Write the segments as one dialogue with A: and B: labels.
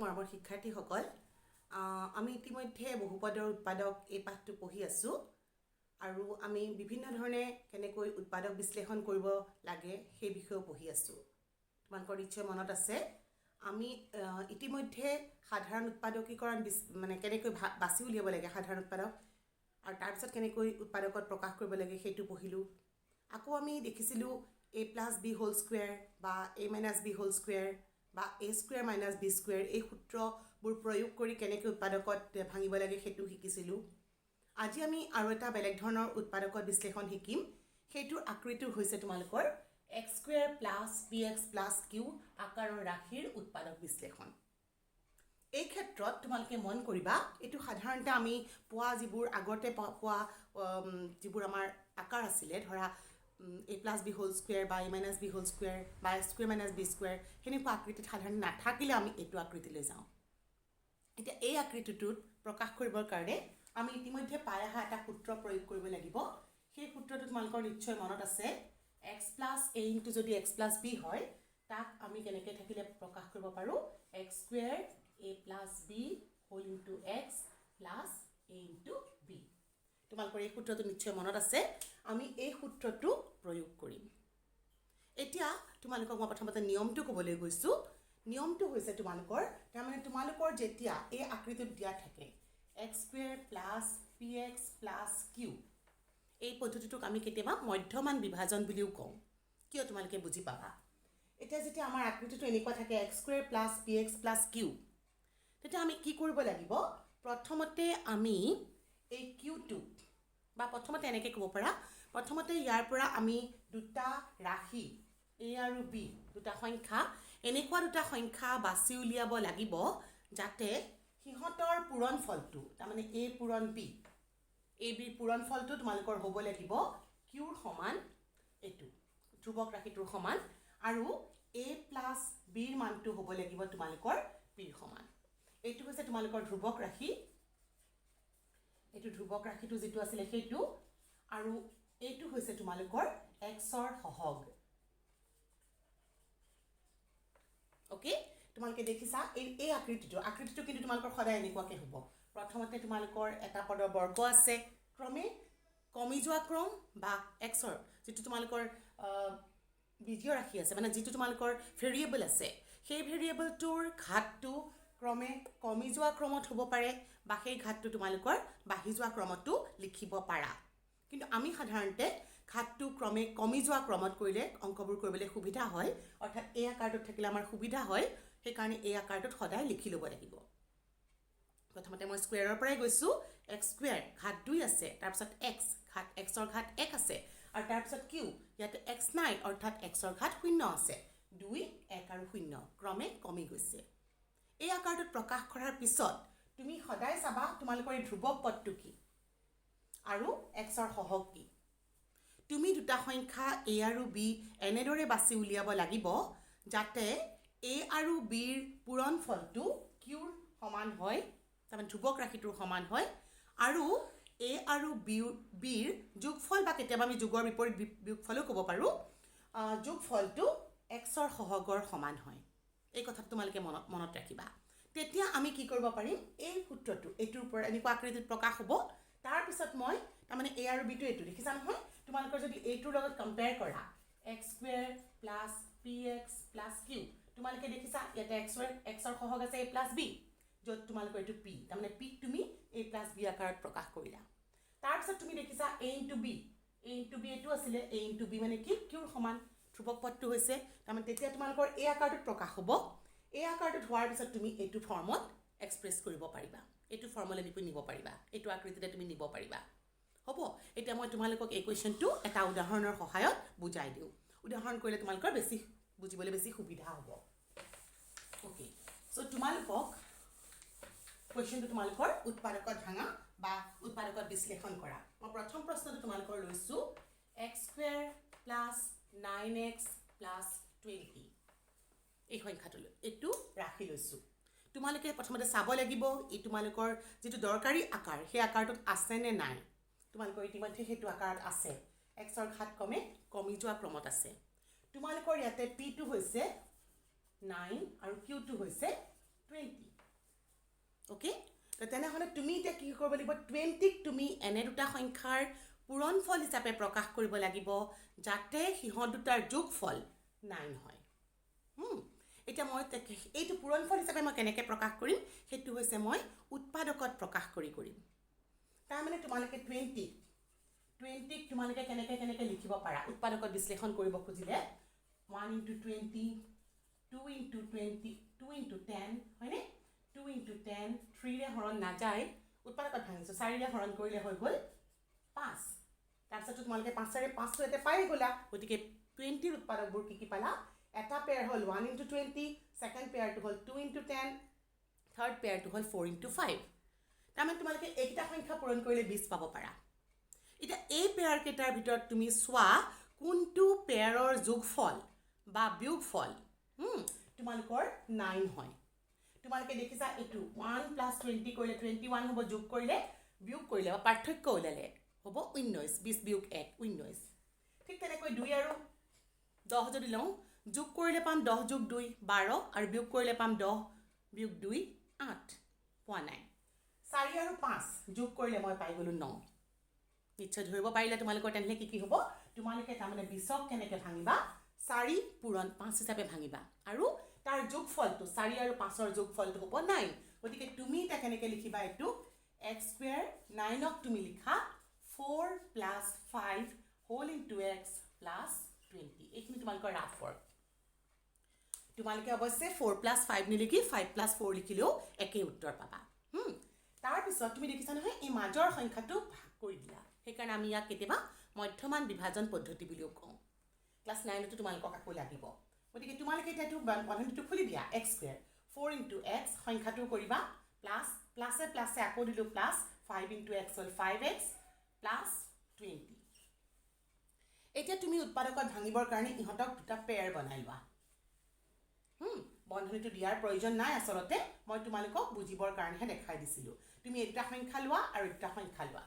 A: মৰমৰ শিক্ষাৰ্থীসকল আমি ইতিমধ্যে বহুপদৰ উৎপাদক এই পাঠটো পঢ়ি আছোঁ আৰু আমি বিভিন্ন ধৰণে কেনেকৈ উৎপাদক বিশ্লেষণ কৰিব লাগে সেই বিষয়েও পঢ়ি আছোঁ তোমালোকৰ নিশ্চয় মনত আছে আমি ইতিমধ্যে সাধাৰণ উৎপাদকীকৰণ মানে কেনেকৈ বাছি উলিয়াব লাগে সাধাৰণ উৎপাদক আৰু তাৰ পিছত কেনেকৈ উৎপাদকত প্ৰকাশ কৰিব লাগে সেইটো পঢ়িলোঁ আকৌ আমি দেখিছিলোঁ a plus b whole square বা a minus b whole square বা a square minus b square এই সূত্ৰবোৰ প্ৰয়োগ কৰি কেনেকৈ উৎপাদকত ভাঙিব লাগে সেইটো শিকিছিলোঁ আজি আমি আৰু এটা বেলেগ ধৰণৰ উৎপাদকত বিশ্লেষণ শিকিম সেইটোৰ আকৃতিটো হৈছে তোমালোকৰ x square plus bx plus q আকাৰৰ ৰাশিৰ উৎপাদক বিশ্লেষণ এই ক্ষেত্ৰত তোমালোকে মন কৰিবা এটো সাধাৰণতে আমি পোৱা যিবোৰ আগতে পোৱা যিবোৰ আমাৰ আকাৰ আছিলে ধৰা a plus b whole square by a minus b whole square by a square minus b square হেনেকুৱা আকৃতিত সাধাৰণ নাথাকিলে আমি এটো আকৃতিলৈ যাওঁ এটা এই আকৃতিটোত প্ৰকাশ কৰিবৰ কাৰণে আমি ইতিমধ্যে পাই অহা এটা সূত্ৰ প্ৰয়োগ কৰিব লাগিব সেই সূত্ৰটো তোমালোকৰ নিশ্চয় মনত আছে x plus a into যদি x plus b হয় তাক আমি কেনেকৈ থাকিলে প্ৰকাশ কৰিব পাৰো x square a plus b whole into x plus a into b তোমালোকৰ এই সূত্ৰটো নিশ্চয় মনত আছে আমি এই সূত্ৰটো প্ৰয়োগ কৰিম এতিয়া তোমালোকক মই প্ৰথমতে নিয়মটো ক'বলৈ গৈছো নিয়মটো হৈছে তোমালোকৰ তাৰমানে তোমালোকৰ যেতিয়া এই আকৃতিত দিয়া থাকে x square plus px plus q এই পদ্ধতিটোক আমি কেতিয়াবা মধ্যমান বিভাজন বুলিও কওঁ কিয় তোমালোকে বুজি পাবা এতিয়া যেতিয়া আমাৰ আকৃতিটো এনেকুৱা থাকে x square plus px plus q তেতিয়া আমি কি কৰিব লাগিব প্ৰথমতে আমি এই q2 বা প্ৰথমতে এনেকৈ ক'ব পাৰা প্ৰথমতে ইয়াৰ পৰা আমি দুটা ৰাশি a আৰু b দুটা সংখ্যা এনেকুৱা দুটা সংখ্যা বাছি উলিয়াব লাগিব যাতে হিহঁতৰ পূৰণফলটো তাৰমানে a পূৰণ b a b পূৰণফলটো তোমালোকৰ হ'ব লাগিব q ৰ সমান এটো ধ্ৰুৱক ৰাশিটোৰ সমান আৰু a plus b ৰ মানটো হ'ব লাগিব তোমালোকৰ b ৰ সমান এটো হৈছে তোমালোকৰ ধ্ৰুৱক ৰাশি এটো ধ্ৰুৱক ৰাশিটো যেটো আছিল সেইটো আৰু এটো হৈছে তোমালোকৰ x ৰ সহগ ওকে তোমালোকে দেখিছা এই আকৃতিটো কিন্তু তোমালোকৰ সদায় এনেকুৱাকে হ'ব প্ৰথমতে তোমালোকৰ এটা পদৰ বৰ্গ আছে ক্ৰমে কমি যোৱা ক্ৰম বা x ৰ যেটো তোমালোকৰ বিজীয় ৰাশি আছে মানে যেটো তোমালোকৰ ভেৰিয়েবল আছে সেই ভেৰিয়েবলটোৰ ঘাতটো ক্ৰমে কমি যোৱা ক্ৰমত হ'ব পাৰে বা সেই ঘাতটো তোমালোকৰ বাঢ়ি যোৱা ক্ৰমতো লিখিব পাৰা কিন্তু আমি সাধাৰণতে ঘাতটো ক্ৰমে কমি যোৱা ক্ৰমত কৰিলে অংকবোৰ কৰিবলৈ সুবিধা হয় অৰ্থাৎ এই আকাৰটোত থাকিলে আমাৰ সুবিধা হয় সেই কাৰণে এই আকাৰটোত সদায় লিখি ল'ব লাগিব প্ৰথমতে মই স্কয়াৰৰ পৰাই গৈছো x স্কয়াৰ ঘাত 2 আছে তাৰ পিছত x ঘাত x ৰ ঘাত 1 আছে আৰু তাৰ পিছত q ইয়াতে x নাই অৰ্থাৎ x ৰ ঘাত 0 আছে 2 1 আৰু 0 ক্ৰমে কমি গৈছে এই আকাৰটোত প্ৰকাশ কৰাৰ পিছত তুমি সদায় চাবা তোমালোকৰ এই ধ্ৰুৱক পদটো কি আৰু x ৰ সহগ কি তুমি দুটা সংখ্যা a আৰু b এনেদৰে বাছি উলিয়াব লাগিব যাতে a আৰু b ৰ পূৰণফলটো q ৰ সমান হয় তাৰমানে ধ্ৰুৱক ৰাশিটোৰ সমান হয় আৰু a আৰু b ৰ যোগফল বা কেতিয়াবা আমি যোগৰ বিপৰীত বিয়োগফলও ক'ব পাৰো যোগফলটো x ৰ সহগৰ সমান হয় এই কথাটো তোমালোকে মনত ৰাখিবা তেতিয়া আমি কি কৰিব পাৰিম এই সূত্ৰটো এটোৰ পৰা এনেকুৱা আকৃতিত প্ৰকাশ হ'ব তাৰ পিছত মই তাৰমানে a আৰু b টো এটো দেখিছা নহয় তোমালোকৰ যদি এটোৰ লগত কম্পেয়াৰ কৰা x square plus px plus q তোমালোকে দেখিছা ইয়াতে x ৰ সহগ আছে a প্লাস b যত তোমালোকৰ এটো p তাৰমানে p তুমি a প্লাস b আকাৰত প্ৰকাশ কৰিলা তাৰ পিছত তুমি দেখিছা a into b এটো আছিল a into b মানে কি q ৰ সমান ধ্ৰুৱক পদটো হৈছে তাৰমানে তেতিয়া তোমালোকৰ এই আকাৰটোত প্ৰকাশ হ'ব এই আকাৰটোত হোৱাৰ পিছত তুমি এটো ফৰ্মত এক্সপ্ৰেছ কৰিব পাৰিবা এটো ফৰ্মুলা নিব পাৰিবা এটো আকৃতিতে তুমি নিব পাৰিবা হ'ব এতিয়া মই তোমালোকক এই কোৱেশ্চনটো এটা উদাহৰণৰ সহায়ত বুজাই দিও উদাহৰণ কৰিলে তোমালোকৰ বেছি বুজিবলৈ বেছি সুবিধা হ'ব ওকে সো তোমালোকক কোৱেশ্চনটো তোমালোকৰ উৎপাদকত ভাঙা বা উৎপাদকত বিশ্লেষণ কৰা মই প্ৰথম প্ৰশ্নটো তোমালোকৰ লৈছো x square plus 9x plus 20 এই সংখ্যাটো এটো ৰাখি লৈছো তোমালোকে প্ৰথমতে চাব লাগিব ই তোমালোকৰ যেটো দৰকাৰী আকাৰ সেই আকাৰটোত আছে নে নাই তোমালোকৰ ইতিমধ্যে হেতু আকাৰত আছে x ৰ ঘাত কমি যোৱা ক্ৰমত আছে তোমালোকৰ ইয়াতে p টো হৈছে 9 আৰু q টো হৈছে 20 অ'কে তো তেনেহ'লে তুমি এতিয়া কি কৰিব লাগিব 20ক তুমি এনে দুটা সংখ্যাৰ পূৰণফল হিচাপে প্ৰকাশ কৰিব লাগিব যাতে সিহঁত দুটাৰ যোগফল 9 হয় এতিয়া মই এইটো পূৰণফল হিচাপে মই কেনেকৈ প্ৰকাশ কৰিম সেইটো হৈছে মই উৎপাদকত প্ৰকাশ কৰিম তাৰমানে তোমালোকে 20ক তোমালোকে কেনেকৈ লিখিব পাৰা উৎপাদকত বিশ্লেষণ কৰিব খুজিলে 1 into 20 2 into 20 2 into 10 হয়নে 2 into 10 3ৰে হৰণ নাযায় উৎপাদকত ভাঙিছোঁ 4ৰে হৰণ কৰিলে হৈ গ'ল 5 তাৰপিছত তোমালোকে 5ৰে 5টো এতে পাই গ'লা গতিকে 20ৰ উৎপাদকবোৰ কি পালা এটা পেয়াৰ হ'ল 1 into 20 ছেকেণ্ড পেয়াৰটো হ'ল 2 into 10 থাৰ্ড পেয়াৰটো হ'ল 4 into 5 তাৰমানে তোমালোকে এইকেইটা সংখ্যা পূৰণ কৰিলে 20 পাব পাৰা এতিয়া এই পেয়াৰ কেইটাৰ ভিতৰত তুমি চোৱা কোনটো পেয়াৰৰ যোগফল বা বিয়োগফল তোমালোকৰ 9 হয় তোমালোকে দেখিছা এইটো 1 plus 20 কৰিলে 21 হ'ব যোগ কৰিলে বিয়োগ কৰিলে বা পাৰ্থক্য ওলালে হ'ব 19 20 বিয়োগ 1 19 ঠিক তেনেকৈ 2 আৰু 10 যদি লওঁ যোগ কৰিলে পাম 10 যোগ 2 12 আৰু বিয়োগ কৰিলে পাম 10 বিয়োগ 2 8 পোৱা নাই 4 আৰু 5 যোগ কৰিলে মই পাই গ'লো 9 নিশ্চয় ধৰিব পাৰিলে তোমালোকৰ তেনেহ'লে কি হ'ব তোমালোকে তাৰমানে 20ক কেনেকৈ ভাঙিবা 4 পূৰণ 5 হিচাপে ভাঙিবা আৰু তাৰ যোগফলটো 4 আৰু 5ৰ যোগফলটো হ'ব 9 গতিকে তুমি এটা কেনেকৈ লিখিবা এইটো x স্কুৱেৰ 9ক তুমি লিখা 4 plus 5 whole into x plus 20 এইখিনি তোমালোকৰ ৰাফ ৱৰ্ক তোমালোকে অৱশ্যে 4 plus 5 নিলিখি 5 plus 4 লিখিলেও একেই উত্তৰ পাবা তাৰপিছত তুমি দেখিছা নহয় এই মাজৰ সংখ্যাটো ভাগ কৰি দিলা সেইকাৰণে আমি ইয়াক কেতিয়াবা মধ্যমান বিভাজন পদ্ধতি বুলিও কওঁ ক্লাছ 9তো তোমালোকক আকৌ লাগিব গতিকে তোমালোকে এতিয়া এইটো বন্ধনীটো খুলি দিয়া x স্কুৱেৰ 4 into x সংখ্যাটো কৰিবা প্লাছ প্লাছে আকৌ দিলোঁ প্লাছ 5 into x হ'ল 5x প্লাছ 20 এতিয়া তুমি উৎপাদকত ভাঙিবৰ কাৰণে ইহঁতক দুটা পেয়াৰ বনাই লোৱা বন্ধনীটো দিয়াৰ প্ৰয়োজন নাই আচলতে মই তোমালোকক বুজিবৰ কাৰণেহে দেখাই দিছিলোঁ তুমি এই দুটা সংখ্যা লোৱা আৰু দুটা সংখ্যা লোৱা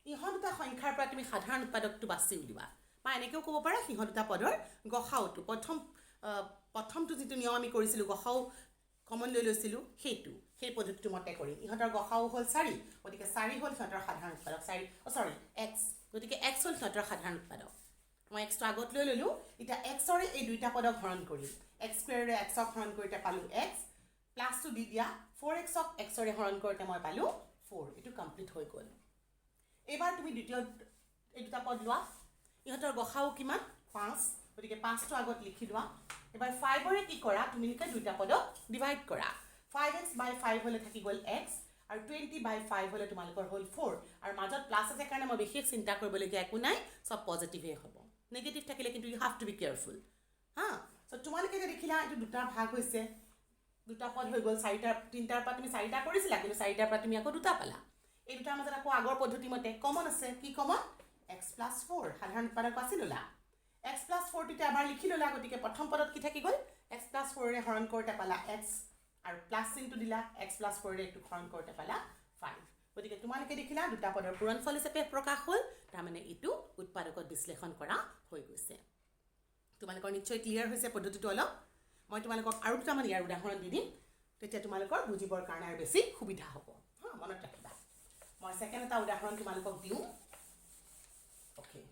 A: ইহঁত দুটা সংখ্যাৰ পৰা তুমি সাধাৰণ উৎপাদকটো বাছি উলিওৱা বা এনেকৈও ক'ব পাৰা সিহঁত দুটা পদৰ গসাউটো প্ৰথমটো যিটো নিয়ম আমি কৰিছিলোঁ গসাউ কমন লৈ লৈছিলোঁ সেই পদ্ধতিটো মতে কৰিম ইহঁতৰ গসাউ হ'ল 4 গতিকে 4 হ'ল সিহঁতৰ সাধাৰণ উৎপাদক x গতিকে x হ'ল সিহঁতৰ সাধাৰণ উৎপাদক মই xটো আগত লৈ ল'লোঁ এতিয়া xৰে এই দুইটা পদক হৰণ কৰিম x স্কুৱেৰে xক হৰণ কৰোঁতে পালোঁ x প্লাছটো দি দিয়া 4xক xৰে হৰণ কৰোঁতে মই পালোঁ 4 এইটো কমপ্লিট হৈ গ'ল এইবাৰ তুমি দ্বিতীয় এই দুটা পদ লোৱা ইহঁতৰ গসাউ কিমান 5 গতিকে 5টো আগত লিখি লোৱা এবাৰ 5ৰে কি কৰা তুমি লিখা দুইটা পদক ডিভাইড কৰা 5x by 5 হ'লে থাকি গ'ল x আৰু 20 by 5 হ'লে তোমালোকৰ হ'ল 4 আৰু মাজত প্লাছ আছে কাৰণে মই বিশেষ চিন্তা কৰিবলগীয়া একো নাই চব পজিটিভেই হ'ব নেগেটিভ থাকিলে কিন্তু you have to be careful চ' তোমালোকে যে দেখিলা এইটো দুটা ভাগ হৈছে দুটা পদ হৈ গ'ল 3টাৰ পৰা তুমি 4টা কৰিছিলা কিন্তু 4টাৰ পৰা তুমি আকৌ দুটা পালা এই দুটাৰ মাজত আকৌ আগৰ পদ্ধতি মতে কমন আছে কি কমন x plus 4 সাধাৰণ উৎপাদক বাছি ল'লা x plus 4টো এবাৰ লিখি ল'লা গতিকে প্ৰথম পদত কি থাকি গ'ল x plus 4ৰে হৰণ কৰোঁতে পালা x আৰু প্লাছ চিনটো দিলা x plus 4ৰে এইটো হৰণ কৰোঁতে পালা 5 গতিকে তোমালোকে দেখিলা দুটা পদৰ পূৰণফল হিচাপে প্ৰকাশ হ'ল তাৰমানে এইটো উৎপাদকত বিশ্লেষণ কৰা হৈ গৈছে তোমালোকৰ নিশ্চয় ক্লিয়াৰ হৈছে পদ্ধতিটো অলপ মই তোমালোকক আৰু দুটামান ইয়াৰ উদাহৰণ দি দিম তেতিয়া তোমালোকৰ বুজিবৰ কাৰণে আৰু বেছি সুবিধা হ'ব মনত ৰাখিবা মই ছেকেণ্ড এটা উদাহৰণ তোমালোকক দিওঁ Okay.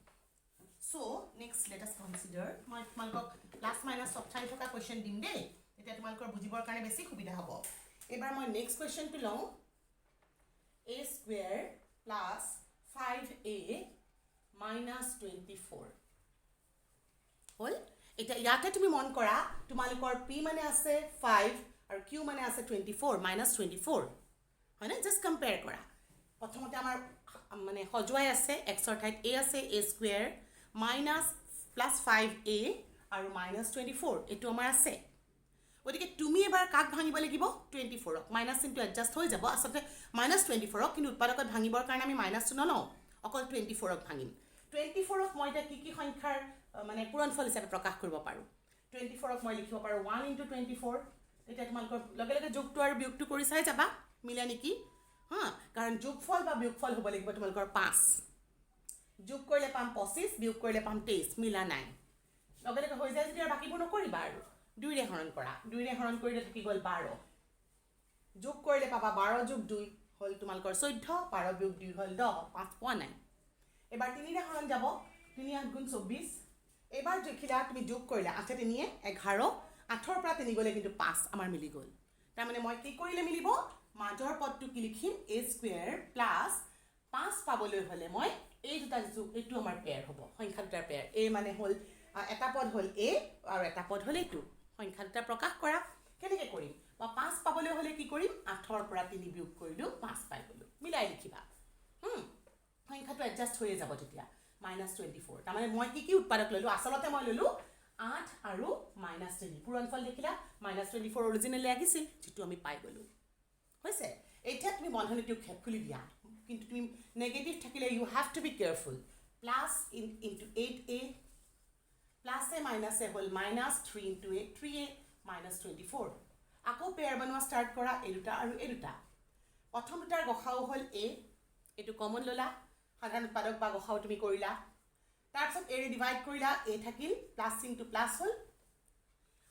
A: So, next let us consider মই তোমালোকক প্লাছ মাইনাছ চব চাই থকা কুৱেশ্যন দিম দেই এতিয়া তোমালোকৰ বুজিবৰ কাৰণে বেছি সুবিধা হ'ব এবাৰ মই নেক্সট কুৱেশ্যনটো লওঁ a square plus 5a minus 24 হ'ল এতিয়া ইয়াতে তুমি মন কৰা তোমালোকৰ p মানে আছে 5 আৰু q মানে আছে 24 মাইনাছ 24 হয়নে জাষ্ট কম্পেয়াৰ কৰা প্ৰথমতে আমাৰ মানে সজুৱাই আছে xৰ ঠাইত a আছে a square minus plus 5a আৰু মাইনাছ 24 এইটো আমাৰ আছে গতিকে তুমি এবাৰ কাক ভাঙিব লাগিব 24ক মাইনাছ চিনটো এডজাষ্ট হৈ যাব আচলতে মাইনাছ 24ক কিন্তু উৎপাদকত ভাঙিবৰ কাৰণে আমি মাইনাছটো নলওঁ অকল 24ক ভাঙিম 24ক মই এতিয়া কি সংখ্যাৰ মানে পূৰণফল হিচাপে প্ৰকাশ কৰিব পাৰোঁ 24ক মই লিখিব পাৰোঁ 1 into 24 এতিয়া তোমালোকৰ লগে লগে যোগটো আৰু বিয়োগটো কৰি চাই যাবা মিলে নেকি কাৰণ যোগফল বা বিয়োগফল হ'ব লাগিব তোমালোকৰ 5 যোগ কৰিলে পাম 25 বিয়োগ কৰিলে পাম 23 মিলা নাই লগে লগে হৈ যায় যদি আৰু বাকীবোৰ নকৰিবা আৰু 2ৰে হৰণ কৰা 2ৰে হৰণ কৰিলে থাকি গ'ল 12 যোগ কৰিলে পাবা 12 যোগ 2 হ'ল তোমালোকৰ 14 12 যোগ 2 হ'ল 10 5 পোৱা নাই এবাৰ 3 ৰে হৰণ যাব 3 8 গুণ 24 এবাৰ দেখিলা তুমি যোগ কৰিলা 8 3 11 8 ৰ পৰা 3 গলে কিন্তু 5 আমাৰ মিলি গল তাৰ মানে মই কি কৰিলে মিলিব মাজৰ পদটো কি লিখিম a স্কয়াৰ প্লাস 5 পাবলৈ হলে মই এই দুটা যোগ এটো আমাৰ পেয়াৰ হ'ব সংখ্যা দুটাৰ পেয়াৰ a মানে হ'ল এটা পদ হ'ল a আৰু এটা পদ হ'ল এটো সংখ্যা দুটা প্ৰকাশ কৰা কেনেকৈ কৰিম বা 5 পাবলৈ হলে কি কৰিম 8 ৰ পৰা 3 বিয়োগ কৰিলো 5 পাই গলো মিলাই লিখিবা সংখ্যাটো এডজাস্ট হৈ যাব তেতিয়া -24 তাৰ মানে মই কি উৎপাদক ললো আসলতে মই ললো 8 আৰু -3 পূৰণফল দেখিলা -24 অৰিজিনেলি লাগিছিল যেটো আমি পাই গলো হৈছে এতিয়া তুমি বন্ধনীটো খুলি দিয়া কিন্তু তুমি নেগেটিভ থাকিলে you have to be careful plus into 8a plus A minus A হল -3 ইনটু 8 3a -24 আকৌ পেয়াৰ বনোৱা স্টাৰ্ট কৰা এই দুটা আৰু এই দুটা প্ৰথম দুটাৰ গসাউ হল a এটো কমন ললা সাধাৰণ উৎপাদক বা গসাউ তুমি কৰিলা তাৰপিছত a ৰে ডিভাইড কৰিলা a থাকিল প্লাস ইনটু প্লাস হল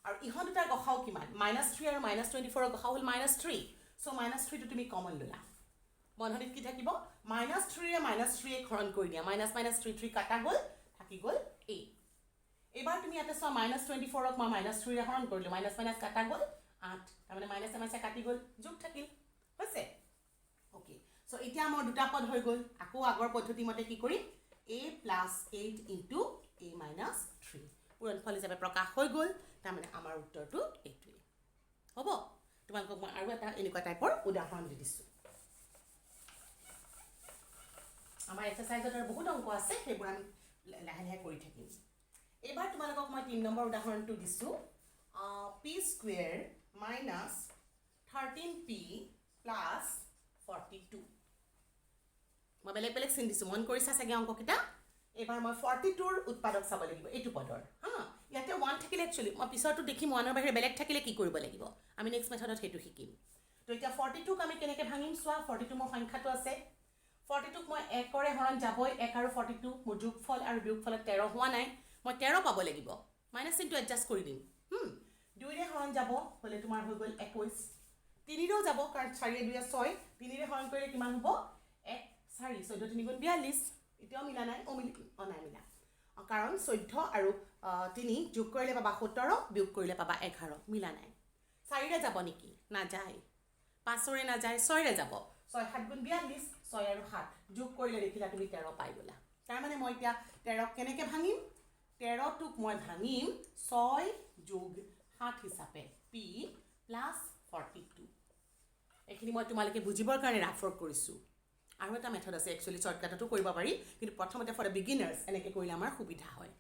A: আৰু ইহত দুটাৰ গসাউ কিমান -3 আৰু -24 ৰ গসাউ হল -3 সো -3 টো তুমি কমন ললা বন্ধনীত কি থাকিব -3 ৰে -3 এ হৰণ কৰি দিয়া -3 কাটা গল থাকি গল a এবাৰ তুমি ইয়াতে সো -24 ক মই -3 ৰে হৰণ কৰিলো মাইনাস কাটা গল 8 তাৰ মানে মাইনাস কাটি গল যোগ থাকিল হৈছে ওকে সো এতিয়া আমাৰ দুটা পদ হৈ গল আকৌ আগৰ পদ্ধতি মতে কি কৰিম a + 8 * a - 3 পূৰণফল হিচাপে প্ৰকাশ হৈ গল তাৰ মানে আমাৰ উত্তৰটো এইটোই হ'ব তোমালোকক মই আৰু এটা এনেকুৱা টাইপৰ উদাহৰণ দি দিছো আমাৰ এক্সাৰসাইজত বহুত অংক আছে সেইবোৰ আমি লাহে লাহে কৰি থাকিম এবাৰ তোমালোকক মই 3 নম্বৰ উদাহৰণটো দিছো p² - 13p + 42 মই বেলেগ বেলেগ চিন দিছো মন কৰিছা চাগে অংককিটা এবাৰ মই 42 ৰ উৎপাদক চাব লাগিব এইটো পদৰ হা ইয়াতে 1 থাকিলে একচুয়ালি মই পিছৰটো দেখিম 1 ৰ বাহিৰে বেলেগ থাকিলে কি কৰিব লাগিব আমি নেক্সট মেথডত হেতু শিকিম তো এতিয়া 42 ক আমি কেনেকৈ ভাঙিম চোৱা 42 মোৰ সংখ্যাটো আছে 42 ক মই 1 ৰে হৰণ যাবই 1 আৰু 42 মোৰ যোগফল আৰু বিয়োগফলত 13 হোৱা নাই মই 13 পাব লাগিব মাইনাস চিনটো এডজাস্ট কৰি দিম 2 ৰে হৰণ যাব হলে তোমাৰ হৈ গল 21 3 ৰেও যাব কাৰণ 4 2 6 3 ৰে হৰণ কৰিলে কিমান হ'ব 1 4 14 3 গুণ 42 এতিয়াও মিলা নাই নাই মিলা কাৰণ 14 আৰু 3 যোগ কৰিলে পাবা 17 বিয়োগ কৰিলে পাবা 11 মিলা নাই 4 ৰে যাব নেকি না যায় 5 ৰে না যায় 6 ৰে যাব 6 7 গুণ 42 6 আৰু 7 যোগ কৰিলে দেখিলা তুমি 13 পাই গলা তাৰ মানে মই এতিয়া 13 কেনেকৈ ভাঙিম 13 টোক মই ভাঙিম 6 যোগ 7 হিচাপে p + 42 এখিনি মই তোমালোকে বুজিবৰ কাৰণে ৰাফৰ কৰিছো আৰু এটা মেথড আছে একচুয়ালি শৰ্টকাটটো কৰিব পাৰি কিন্তু প্ৰথমতে ফৰ বিগিনাৰ্স এনেকৈ কৰিলে আমাৰ সুবিধা হয়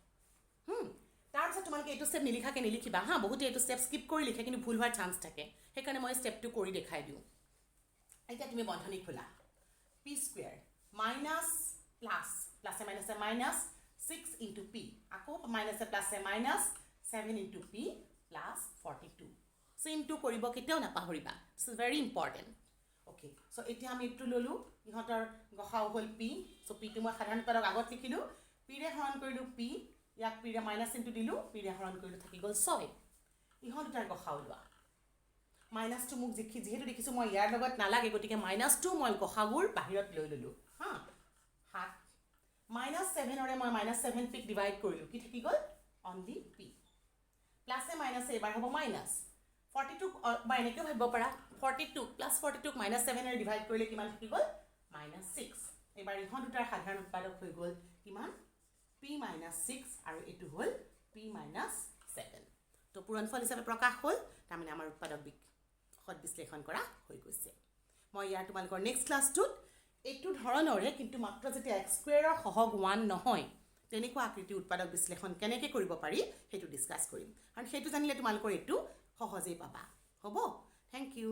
A: তাৰপিছত তোমালোকে এইটো ষ্টেপ নিলিখাকে নিলিখিবা হা বহুতে এইটো ষ্টেপ স্কিপ কৰি লিখে কিন্তু ভুল হোৱাৰ চান্স থাকে সেইকাৰণে মই ষ্টেপটো কৰি দেখাই দিওঁ এতিয়া তুমি বন্ধনী খোলা p² মাইনাস প্লাস প্লাসে মাইনাসে মাইনাস 6 ইনটু p আকৌ মাইনাসে প্লাসে মাইনাস 7 ইনটু p + 42 চিনটো কৰিব কেতিয়াও নাপাহৰিবা this is very important okay so এতিয়া আমি এইটো ললো ইহঁতৰ গসাউ হল p সো p টো মই সাধাৰণ পদক আগত লিখিলো p ৰে হৰণ কৰিলো p ইয়াক p ৰে মাইনাস ইনটু দিলো p ৰে হৰণ কৰিলো থাকি গল 6 ইহঁত দুটাৰ গসাউ লোৱা মাইনাসটো মোক যেহেতু দেখিছো মই ইয়াৰ লগত নালাগে গতিকে মাইনাসটো মই গসাগুৰ বাহিৰত লৈ ললো হা 7 -7 ৰে মই -7 p ডিভাইড কৰিলো কি থাকি গল অনলি p প্লাসে মাইনাসে এবাৰ হ'ব মাইনাস 42 বা এনেকৈ ভাবিব পাৰা 42 + 42 - 7 ৰে ডিভাইড কৰিলে কিমান থাকি গল -6 এবাৰ ইহঁত দুটাৰ সাধাৰণ উৎপাদক হৈ গল কিমান p - 6 আৰু এটো হল p - 7 তো পূৰণফল হিচাপে প্ৰকাশ হল তাৰ মানে আমাৰ উৎপাদক সদ বিশ্লেষণ কৰা হৈ গৈছে মই ইয়াৰ তোমালোকৰ নেক্সট ক্লাছটোত এইটো ধৰণৰে কিন্তু মাত্ৰ যেতিয়া x² ৰ সহগ 1 নহয় তেনেকুৱা আকৃতি উৎপাদক বিশ্লেষণ কেনেকৈ কৰিব পাৰি সেইটো ডিসকাস কৰিম আৰু সেইটো জানিলে তোমালোকৰ এইটো সহজেই পাবা হ'ব থ্যাংক ইউ